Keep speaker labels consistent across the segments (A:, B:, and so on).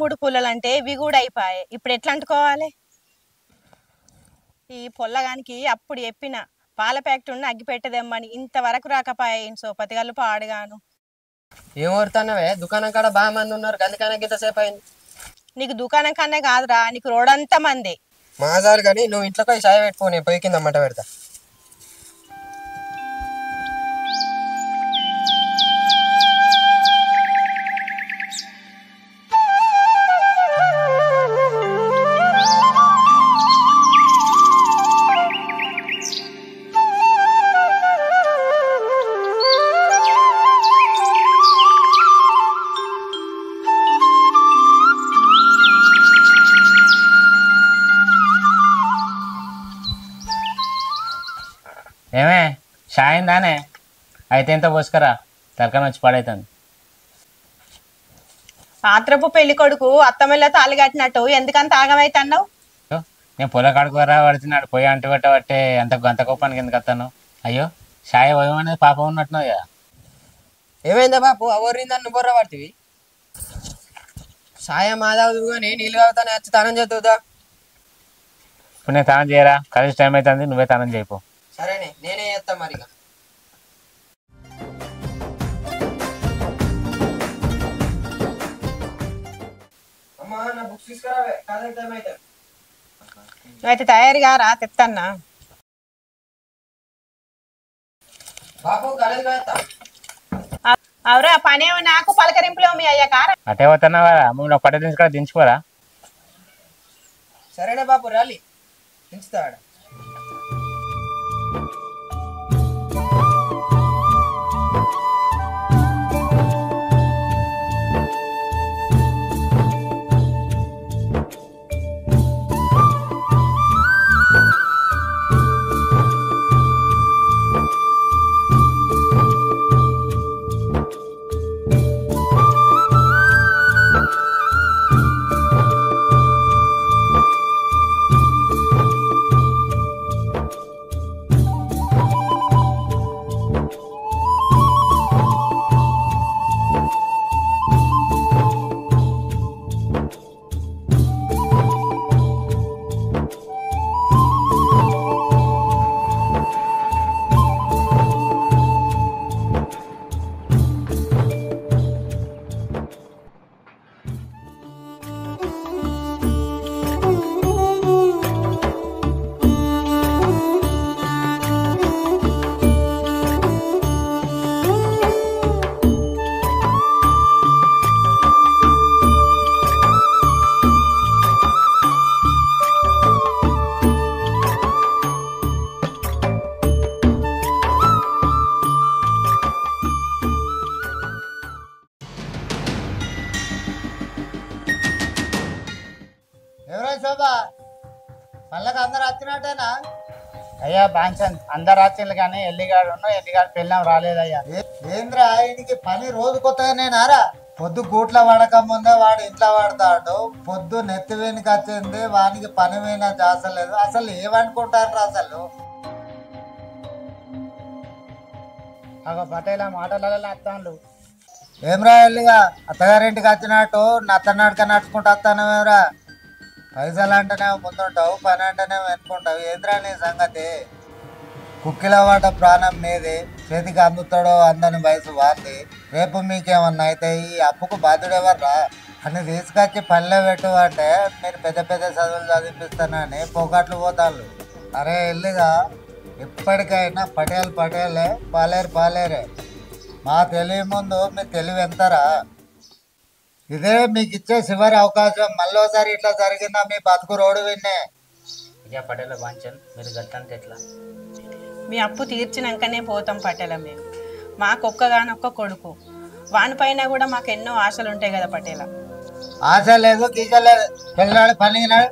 A: 3 పుల్లలు అంటే ఇవి కూడా అయిపోయాయి. ఇప్పుడు ఎట్లా అంటుకోవాలి? ఈ పొల్లగానికి అప్పుడు చెప్పిన పాల ప్యాకెట్ ఉన్న అగ్గి పెట్టదేమ్మని, ఇంతవరకు రాకపోయా. సోపతిగాళ్ళు పాడుగాను.
B: ఏం ఊరుతున్నావే? దుకాణం కాడ బాగా మంది ఉన్నారు, అందుకనే ఇంతసేపు అయింది.
A: నీకు దుకాణం కన్నా కాదురా, నీకు రోడంతా మంది.
B: మాజాలు కానీ నువ్వు ఇంట్లో పోయి చాయ్ పెట్టుకో, నేను పొయ్యి కింద మంట పెడతా.
C: ఏమే షాయిందానే అయితే ఎంత పోసుకరా, తలకని వచ్చి పడైతుంది.
A: పాత్రపు పెళ్లి కొడుకు అత్తమెల్ల తాళి కట్టినట్టు ఎందుకంత ఆగమైతున్నావు?
C: నేను పొల కడుకోరా పడుతున్నాడు, పొయ్యి అంటు పెట్టబట్టే అంత కోపానికి ఎందుకు వస్తాను? అయ్యో షాయి వయం అనేది పాపం ఉన్నట్టున్నది కదా.
B: ఏమైందా బాపు? అవర్రిందని నువ్వు బొర్ర పడుతుంది. సాయం మాదావుదు కానీ నీళ్ళు కావుతానే వచ్చి తనం చేద్దా.
C: ఇప్పుడు నేను తనం చేయరా, కలిసి టైం అవుతుంది, నువ్వే తనం చేయపో.
B: సరేనే, నేనే చేస్తా మరిగా. అమ్మా నా బుక్స్ తీసుకురావే, కాలేజ్ టైం అయితే.
A: నువ్వైతే తయారుగా రా, తెత్తన్నా.
B: బాపు కాలేజ్ వెళ్తా.
A: అవురా, పనేమో నాకు పలకరింపులో మీ అయ్యా కారా.
C: అటే పోతున్నావు కదా, నువ్వు పట్ట దించుకో, దించుకోరా.
B: సరేనే బాపు, రాలి దించుతాడు.
D: పళ్ళకి అందరు వచ్చినట్టేనా?
C: అయ్యా బాంచన్ అందరు రాత్రిలు కానీ ఎల్లిగాడు ఎల్లిగాడు పెళ్ళాం రాలేదయ్యా.
D: ఏంద్రా ఆయనకి పని రోజు కొత్తగానేనారా? పొద్దు గూట్ల పడక ముందే వాడు ఇంట్లో పడతాడు, పొద్దు నెత్తి వెనుక వచ్చింది వానికి పని మీద చేసలేదు. అసలు ఏమనుకుంటారు అసలు?
C: పటేల మాటలలో అత్తాను.
D: ఏమ్రా ఎల్లిగా అత్తగారింటికి వచ్చినట్టు నత్తనాడుక నడుచుకుంటూ వస్తానవేమ్రా? పైసలు అంటేనే ముందుంటావు, పని అంటేనే వెనుకుంటావు. ఏంద్రా నీ సంగతి? కుక్కిల వాట ప్రాణం నీది, చేతికి అందుతాడో అందని వయసు వాంది. రేపు మీకేమన్నా అయితే ఈ అప్పుకు బాధ్యుడెవర్రా? అని తీసుకొచ్చి పనిలో పెట్టు అంటే మీరు పెద్ద పెద్ద చదువులు చదివిపిస్తానని పొగట్లు పోతాళ్ళు. అరే ఎల్లిగా ఎప్పటికైనా పటేలే, పాలేరే. మా తెలివి ముందు మీ తెలివి ఎంతరా? ఇదే మీకు ఇచ్చే చివరి అవకాశం. మళ్ళీసారి ఇట్లా జరిగిందా మీ బతుకు రోడ్డు విన్నే.
C: ఇదే పటేల బాంచన్, మీరు గట్టంటే ఎట్లా?
A: మీ అప్పు తీర్చినాకనే పోతాం పటేల. మేము మాకొక్కగానొక్క కొడుకు, వానిపైన కూడా మాకు ఎన్నో ఆశలు ఉంటాయి కదా పటేల.
D: ఆశ లేదు, గీజ లేదు, వెళ్ళినాడు పనికినాడు.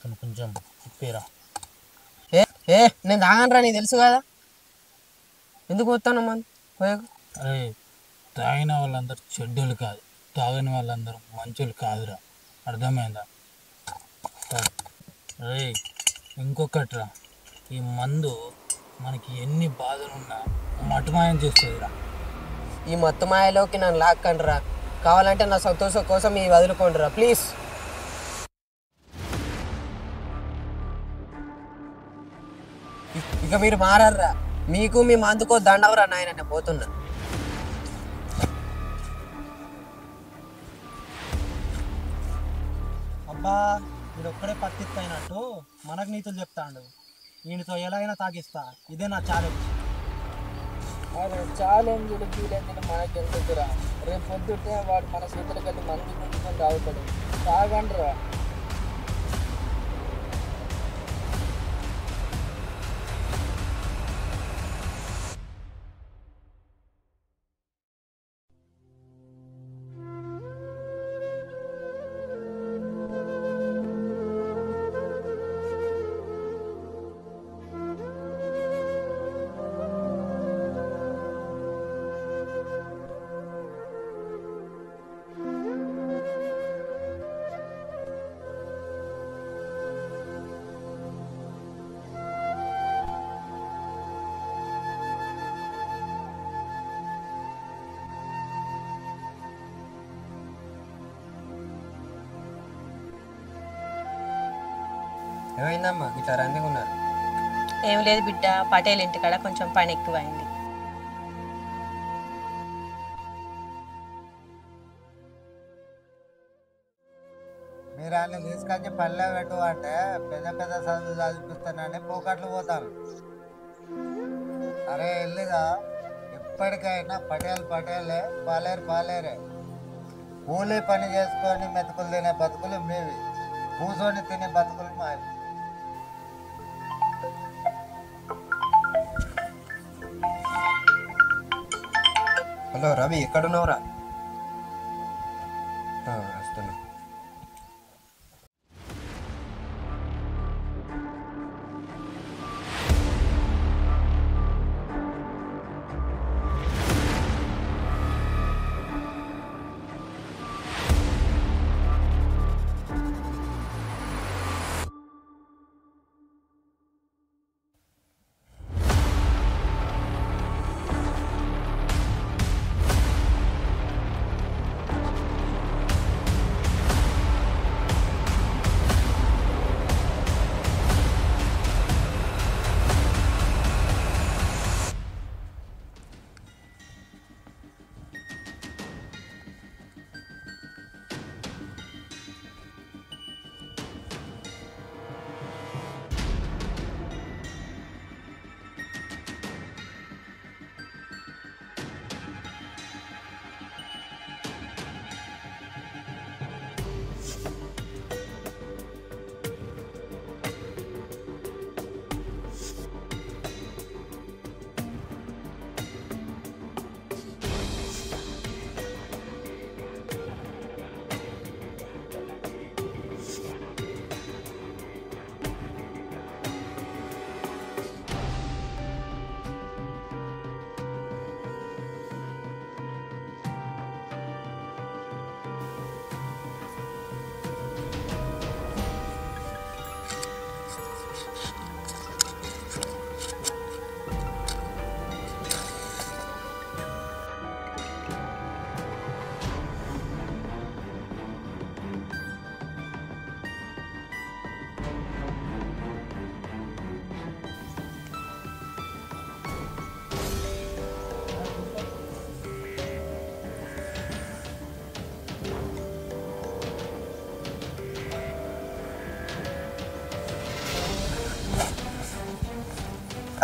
E: అతను కొంచెం ఇప్పేరా.
B: ఏ ఏ నేను తాగనరా, నీకు తెలుసు కదా. ఎందుకు పోతాను మన పోయాక?
E: అరే తాగిన వాళ్ళందరూ చెడ్డోళ్ళు కాదు, తాగని వాళ్ళందరూ మంచోళ్ళు కాదురా, అర్థమైందా? అరే ఇంకొకట్రా, ఈ మందు మనకి ఎన్ని బాధలున్నా మటుమాయం చేస్తుందిరా.
B: ఈ మొత్తం మాయలోకి నన్ను లాక్కండిరా, కావాలంటే నా సంతోషం కోసం ఈ వదులుకోండిరా ప్లీజ్. ఇక మీరు మారర్రా, మీకు మీ మందుకో దండవరా నాయన, నేను పోతున్నా.
F: అబ్బా వీడు ఒక్కడే పత్తిత్తైనట్టు మనకు నీతులు చెప్తాడు. వీనితో ఎలా అయినా తాగిస్తా, ఇదే నా ఛాలెంజ్.
B: ఛాలెంజ్లు గీలెంజ్లు మనకి ఎందుకురా, రేపు పొద్దుటే వాడు మన చేతులకి వెళ్ళి మందు గుంజుకొని తాగుతాడు. తాగండిరా. ఏమైందమ్మా ఇట్లా రందిగా ఉన్నారు?
A: ఏం లేదు బిడ్డ, పటేల్ ఇంటికాడ కొంచెం పని ఎక్కువైంది.
D: మీరు అన్ని తీసుకొచ్చి పల్లె పెట్టు అంటే పెద్ద పెద్ద చదువులు చదివిపిస్తానని పోకట్లు పోతారు. అరే ఇల్లుగా ఎప్పటికైనా పటేల్ పటేలే, పాలేరు పాలేరే. కూలీ పని చేసుకొని మెతుకులు తినే బతుకులు మీవి, కూర్చొని తినే బతుకులు మావి.
B: హలో రవి, ఎక్కడున్నావురా? వస్తున్నా.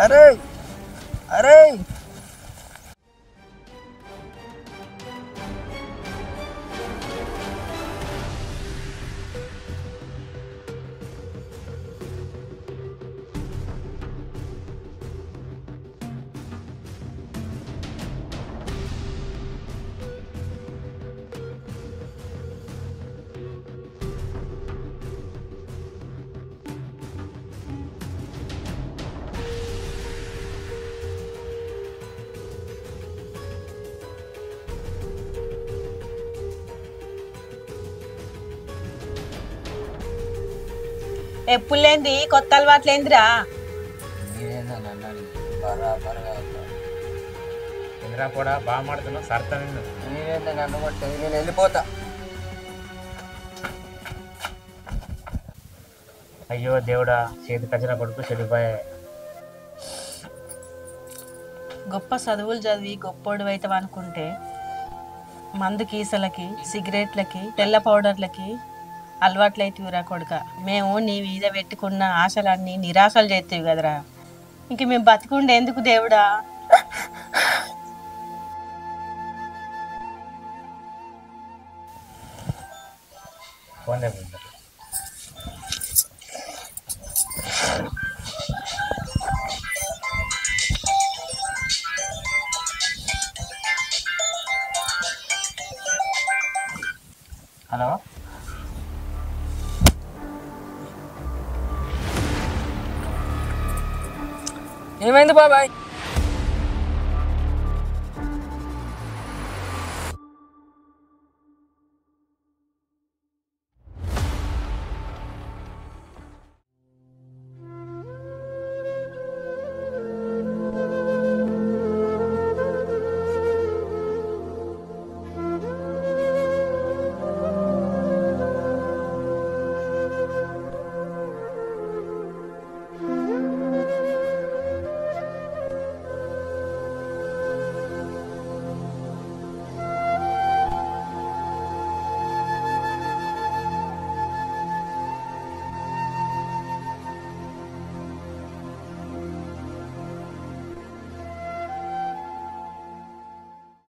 B: అరే అరే
A: ఎప్పుడు లేంది కొత్త అలవాట్లేందిరా?
B: మీరేందా నన్ను అడిగి బరాబరగా
C: ఇంద్రా కూడా బాగా మాడుతున్నావు సర్త నిన్ను.
B: మీరేందా నన్ను కొట్టేది? నేను వెళ్ళిపోతా.
C: అయ్యో దేవుడా, చేతి కచ్చిన కొడుకు చెడిపోయా.
A: గొప్ప చదువులు చదివి గొప్పోడు అవుతావు అనుకుంటే మందు కీసలకి, సిగరెట్లకి, తెల్ల పౌడర్లకి అలవాట్లయితేవిరా కొడుక. మేము నీ మీద పెట్టుకున్న ఆశలన్నీ నిరాశలు చేస్తేవి కదరా. ఇంక మేము బతికుండే ఎందుకు దేవుడా?
C: ఫోన్ దగ్గర హలో.
B: ఏమైంది బాబాయ్?